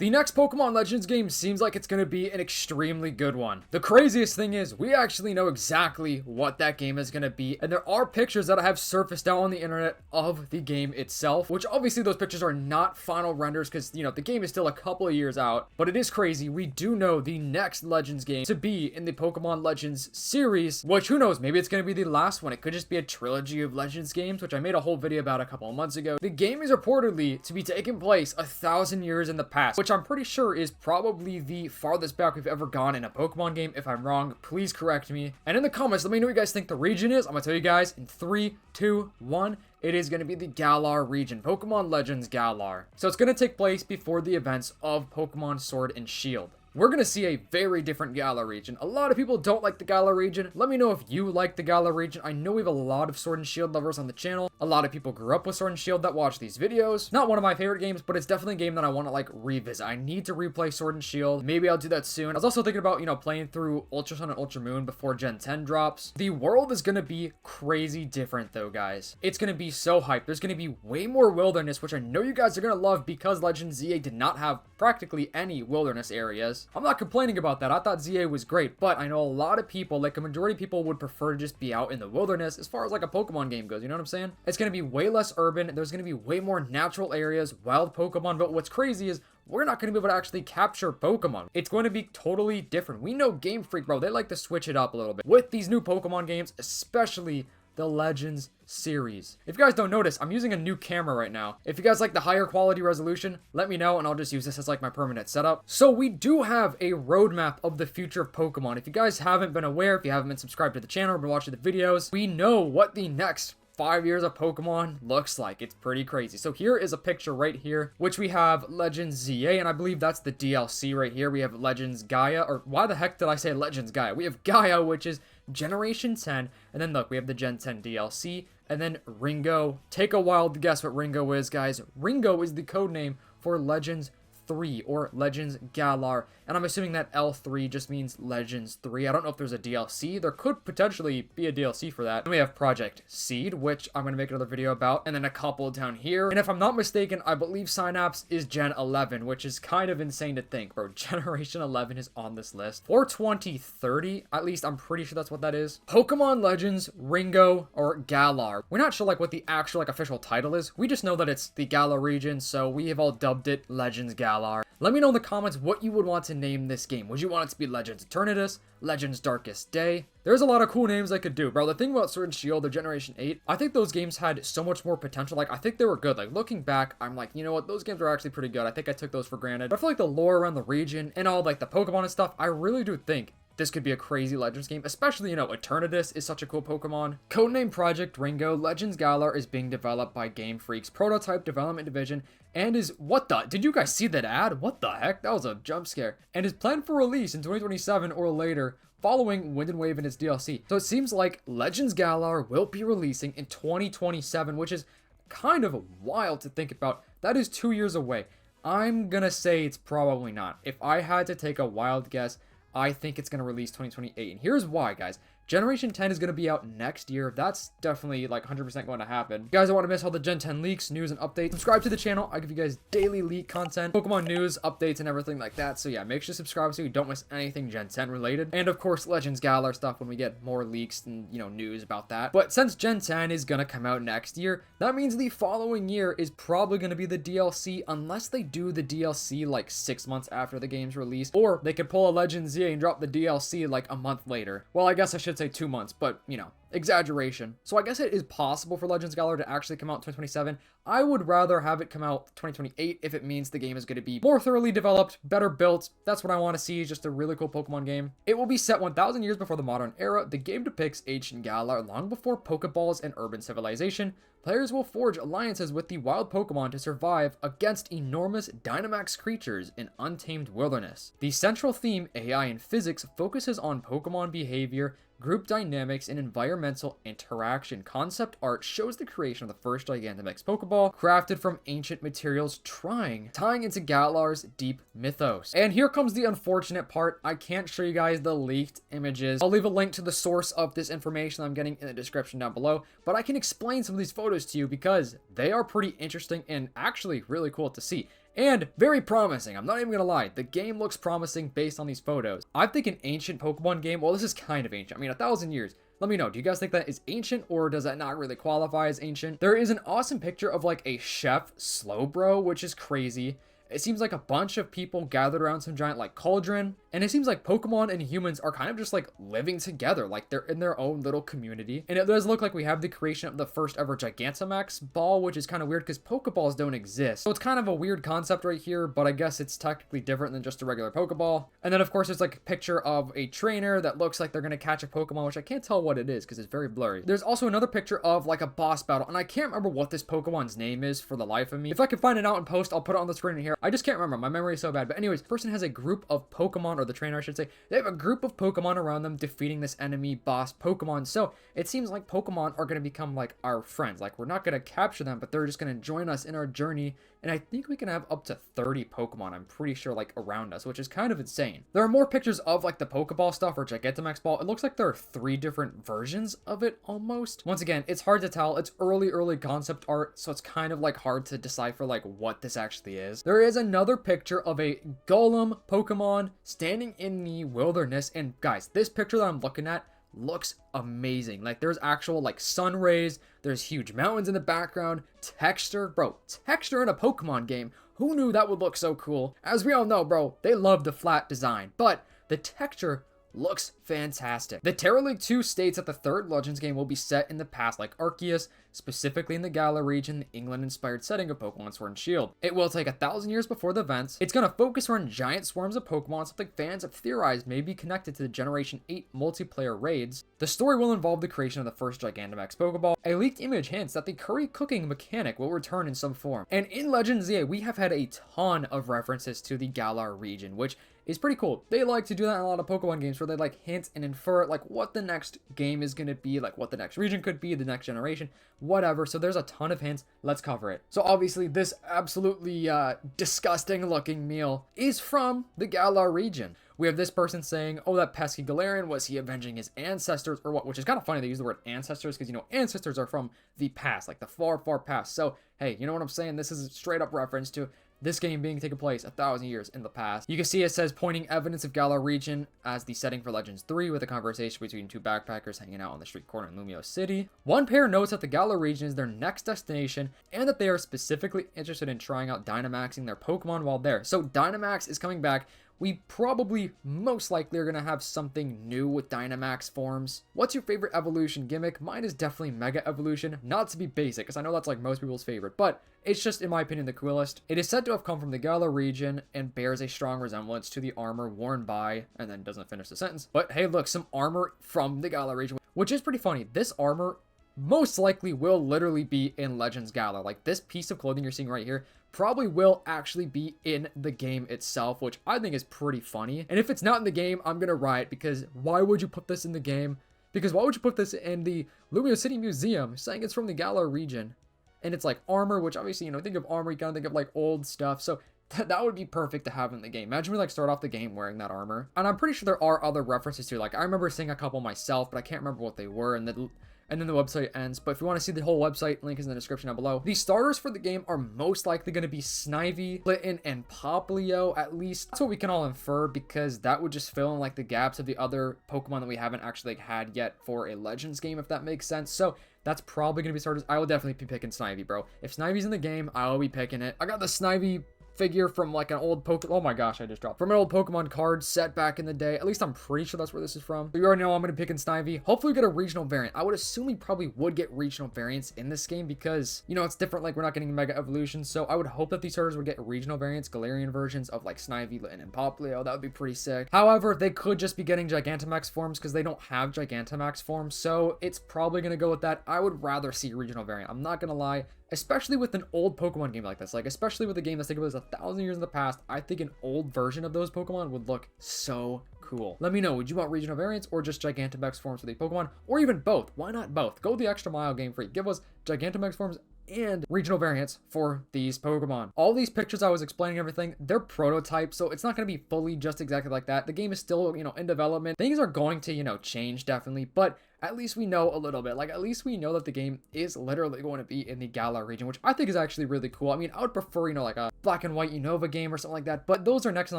The next Pokemon Legends game seems like it's going to be an extremely good one. The craziest thing is we actually know exactly what that game is going to be, and there are pictures that have surfaced out on the internet of the game itself, which obviously those pictures are not final renders because, you know, the game is still a couple of years out, but it is crazy. We do know the next Legends game to be in the Pokemon Legends series, which who knows, maybe it's going to be the last one. It could just be a trilogy of Legends games, which I made a whole video about a couple of months ago. The game is reportedly to be taking place 1,000 years in the past, which I'm pretty sure is probably the farthest back we've ever gone in a Pokemon game. If I'm wrong, please correct me. And in the comments, let me know what you guys think the region is. I'm gonna tell you guys in 3, 2, 1. It is going to be the Galar region, Pokemon Legends Galar. So it's going to take place before the events of Pokemon Sword and Shield. We're going to see a very different Galar region. A lot of people don't like the Galar region. Let me know if you like the Galar region. I know we have a lot of Sword and Shield lovers on the channel. A lot of people grew up with Sword and Shield that watch these videos. Not one of my favorite games, but it's definitely a game that I want to like revisit. I need to replay Sword and Shield. Maybe I'll do that soon. I was also thinking about, you know, playing through Ultra Sun and Ultra Moon before Gen 10 drops. The world is going to be crazy different though, guys. It's going to be so hyped. There's going to be way more wilderness, which I know you guys are going to love because Legends ZA did not have practically any wilderness areas. I'm not complaining about that. I thought ZA was great, but I know a lot of people, like a majority of people, would prefer to just be out in the wilderness as far as like a Pokemon game goes. You know what I'm saying? It's going to be way less urban. There's going to be way more natural areas, wild Pokemon. But what's crazy is we're not going to be able to actually capture Pokemon. It's going to be totally different. We know Game Freak, bro, they like to switch it up a little bit with these new Pokemon games, especially the Legends series. If you guys don't notice, I'm using a new camera right now. If you guys like the higher quality resolution, let me know and I'll just use this as like my permanent setup. So we do have a roadmap of the future of Pokemon. If you guys haven't been aware, if you haven't been subscribed to the channel or been watching the videos, we know what the next 5 years of Pokemon looks like. It's pretty crazy. So here is a picture right here, which we have Legends ZA, and I believe that's the DLC right here. We have Legends Gaia, or why the heck did I say Legends Gaia? We have Gaia, which is Generation 10, and then look, we have the Gen 10 DLC, and then Ringo. Take a wild guess what Ringo is, guys. Ringo is the code name for Legends 3 or Legends Galar, and I'm assuming that L3 just means Legends 3. I don't know if there's a DLC. There could potentially be a DLC for that. And we have Project Seed, which I'm going to make another video about, and then a couple down here. And if I'm not mistaken, I believe Synapse is Gen 11, which is kind of insane to think, bro. Generation 11 is on this list for 2030. At least I'm pretty sure that's what that is. Pokemon Legends Ringo or Galar. We're not sure like what the actual like official title is. We just know that it's the Galar region, so we have all dubbed it Legends Galar. Let me know in the comments what you would want to name this game. Would you want it to be Legends Eternatus, Legends Darkest Day? There's a lot of cool names I could do, bro. The thing about Sword and Shield, the Generation 8, I think those games had so much more potential. Like, I think they were good. Like, looking back, I'm like, you know what? Those games are actually pretty good. I think I took those for granted. But I feel like the lore around the region and all, like, the Pokemon and stuff, I really do think this could be a crazy Legends game, especially, you know, Eternatus is such a cool Pokemon. Codename Project Ringo, Legends Galar is being developed by Game Freak's Prototype Development Division and is, what the, did you guys see that ad? What the heck? That was a jump scare. And is planned for release in 2027 or later, following Wind and Wave and its DLC. So it seems like Legends Galar will be releasing in 2027, which is kind of wild to think about. That is 2 years away. I'm gonna say it's probably not. If I had to take a wild guess, I think it's going to release 2028. And here's why, guys. Generation 10 is going to be out next year. That's definitely like 100% going to happen. You guys don't want to miss all the Gen 10 leaks, news, and updates. Subscribe to the channel. I give you guys daily leak content, Pokemon news, updates, and everything like that. So yeah, make sure to subscribe so you don't miss anything Gen 10 related. And of course, Legends Galar stuff when we get more leaks and, you know, news about that. But since Gen 10 is going to come out next year, that means the following year is probably going to be the DLC unless they do the DLC like 6 months after the game's release. Or they could pull a Legends ZA and drop the DLC like a month later. Well, I guess I should say 2 months, but you know, exaggeration. So I guess it is possible for Legends Galar to actually come out in 2027. I would rather have it come out 2028 if it means the game is going to be more thoroughly developed, better built. That's what I want to see, just a really cool Pokemon game. It will be set 1,000 years before the modern era. The game depicts ancient Galar long before Pokeballs and urban civilization. Players will forge alliances with the wild Pokemon to survive against enormous Dynamax creatures in untamed wilderness. The central theme, AI and physics, focuses on Pokemon behavior, group dynamics, and environmental interaction. Concept art shows the creation of the first Gigantamax Pokeball, crafted from ancient materials, tying into Galar's deep mythos. And here comes the unfortunate part. I can't show you guys the leaked images. I'll leave a link to the source of this information I'm getting in the description down below, but I can explain some of these photos to you because they are pretty interesting and actually really cool to see. and very promising. I'm not even gonna lie, the game looks promising based on these photos. I think an ancient Pokemon game, well, this is kind of ancient. I mean, 1,000 years. Let me know, do you guys think that is ancient, or does that not really qualify as ancient? There is an awesome picture of like a chef Slowbro, which is crazy. It seems like a bunch of people gathered around some giant like cauldron, and it seems like Pokemon and humans are kind of just like living together, like they're in their own little community. And it does look like we have the creation of the first ever Gigantamax ball, which is kind of weird because Pokeballs don't exist. So it's kind of a weird concept right here, but I guess it's technically different than just a regular Pokeball. And then of course there's like a picture of a trainer that looks like they're gonna catch a Pokemon, which I can't tell what it is because it's very blurry. There's also another picture of like a boss battle, and I can't remember what this Pokemon's name is for the life of me. If I can find it out in post, I'll put it on the screen here. I just can't remember. My memory is so bad. But anyways, the person has a group of Pokemon, or the trainer I should say, they have a group of Pokemon around them defeating this enemy boss Pokemon. So it seems like Pokemon are going to become like our friends. Like we're not going to capture them, but they're just going to join us in our journey. And I think we can have up to 30 Pokemon, I'm pretty sure, like around us, which is kind of insane. There are more pictures of like the Pokeball stuff or Gigantamax ball. It looks like there are 3 different versions of it almost. Once again, it's hard to tell. It's early concept art, so it's kind of like hard to decipher like what this actually is. There is another picture of a Golem Pokemon standing in the wilderness, and guys, this picture that I'm looking at looks amazing. Like there's actual like sun rays, there's huge mountains in the background, texture, bro, texture in a Pokemon game. Who knew that would look so cool? As we all know, bro, they love the flat design, but the texture looks fantastic. The Terra League 2 states that the third Legends game will be set in the past like Arceus, specifically in the Galar region, the England-inspired setting of Pokemon Sword and Shield. It will take 1,000 years before the events. It's going to focus around giant swarms of Pokemon, something fans have theorized may be connected to the Generation 8 multiplayer raids. The story will involve the creation of the first Gigantamax Pokeball. A leaked image hints that the curry cooking mechanic will return in some form. And in Legends ZA, we have had a ton of references to the Galar region, which is pretty cool. They like to do that in a lot of Pokemon games where they like hint and infer like what the next game is going to be, like what the next region could be, the next generation, whatever. So there's a ton of hints. Let's cover it. So obviously this absolutely disgusting looking meal is from the Galar region. We have this person saying, oh, that pesky Galarian, was he avenging his ancestors or what? Which is kind of funny they use the word ancestors because, you know, ancestors are from the past, like the far, far past. So, hey, you know what I'm saying? This is a straight up reference to this game being taken place 1,000 years in the past. You can see it says pointing evidence of Galar region as the setting for Legends 3 with a conversation between 2 backpackers hanging out on the street corner in Lumio City. One pair notes that the Galar region is their next destination and that they are specifically interested in trying out Dynamaxing their Pokemon while there. So Dynamax is coming back. We probably most likely are going to have something new with Dynamax forms. What's your favorite evolution gimmick? Mine is definitely Mega Evolution. Not to be basic, because I know that's like most people's favorite, but it's just, in my opinion, the coolest. It is said to have come from the Galar region and bears a strong resemblance to the armor worn by, and then doesn't finish the sentence. But hey, look, some armor from the Galar region, which is pretty funny. This armor most likely will literally be in Legends Galar. Like this piece of clothing you're seeing right here probably will actually be in the game itself, which I think is pretty funny. And if it's not in the game, I'm gonna riot, because why would you put this in the game? Because why would you put this in the Lumio City Museum saying it's from the Galar region? And it's like armor, which obviously, you know, think of armor, you kind of think of like old stuff. So that would be perfect to have in the game. Imagine we like start off the game wearing that armor. And I'm pretty sure there are other references to, like I remember seeing a couple myself, but I can't remember what they were. And then the website ends. But if you want to see the whole website, link is in the description down below. The starters for the game are most likely going to be Snivy, Litten, and Poplio. At least that's what we can all infer, because that would just fill in like the gaps of the other Pokemon that we haven't actually like, had yet for a Legends game, if that makes sense. So that's probably going to be starters. I will definitely be picking Snivy, bro. If Snivy's in the game, I will be picking it. I got the Snivy figure from like an old Pokemon. Oh my gosh, I just dropped. From an old Pokemon card set back in the day. At least I'm pretty sure that's where this is from. But you already know I'm going to pick in Snivy. Hopefully we get a regional variant. I would assume we probably would get regional variants in this game because, you know, it's different. Like we're not getting Mega Evolution. So I would hope that these starters would get regional variants, Galarian versions of like Snivy, Litten, and Poplio. That would be pretty sick. However, they could just be getting Gigantamax forms because they don't have Gigantamax forms. So it's probably going to go with that. I would rather see regional variant. I'm not going to lie. Especially with an old Pokemon game like this. Like, especially with a game that's taken place 1,000 years in the past, I think an old version of those Pokemon would look so cool. Let me know, would you want regional variants or just Gigantamax forms for the Pokemon? Or even both? Why not both? Go the extra mile, Game Freak. Give us Gigantamax forms and regional variants for these Pokemon. All these pictures I was explaining everything, they're prototypes, so it's not going to be fully just exactly like that. The game is still, you know, in development. Things are going to, you know, change definitely, but at least we know a little bit. Like, at least we know that the game is literally going to be in the Galar region, which I think is actually really cool. I mean, I would prefer, you know, like a Black and White Unova game or something like that, but those are next in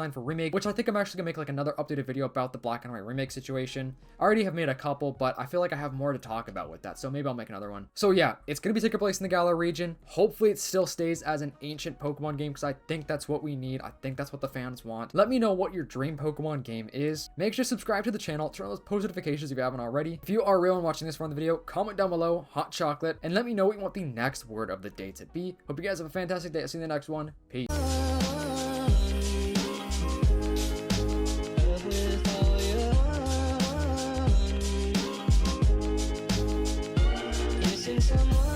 line for remake, which I think I'm actually gonna make like another updated video about the Black and White remake situation. I already have made a couple, but I feel like I have more to talk about with that, so maybe I'll make another one. So yeah, it's gonna be taking place in the Galar region. Hopefully it still stays as an ancient Pokemon game, because I think that's what we need. I think that's what the fans want. Let me know what your dream Pokemon game is. Make sure to subscribe to the channel, turn on those post notifications if you haven't already. If you are real and watching this from the video, comment down below, hot chocolate, and let me know what you want the next word of the day to be. Hope you guys have a fantastic day. I'll see you in the next one. Peace. Someone